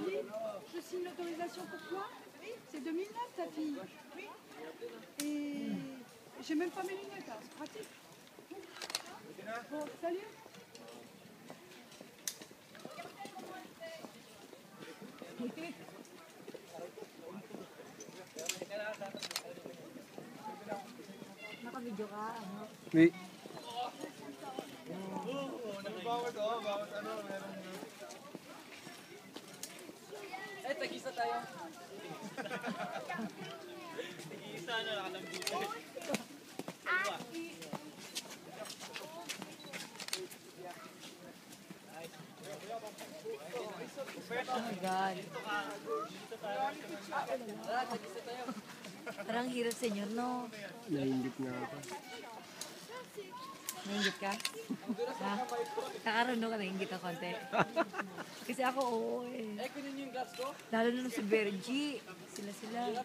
Oui, je signe l'autorisation pour toi. C'est 2009 ta fille. Et j'ai même pas mes lunettes, hein. C'est pratique. Bon, salut. Naka-video ka, ano? Wait. Bawat ano, meron yun. Eh, tag-isa tayo. Tag-isa na, nakalambutan. Oh my God. Tara, tag-isa tayo. Parang hirap sa inyo, no? Nainggit nga ako. Nainggit ka? Ha? Kakaroon ka, nainggit ka konti. Kasi ako, oo eh. Eh, kunin niyo yung glass ko. Lalo na si Bergie. Sila.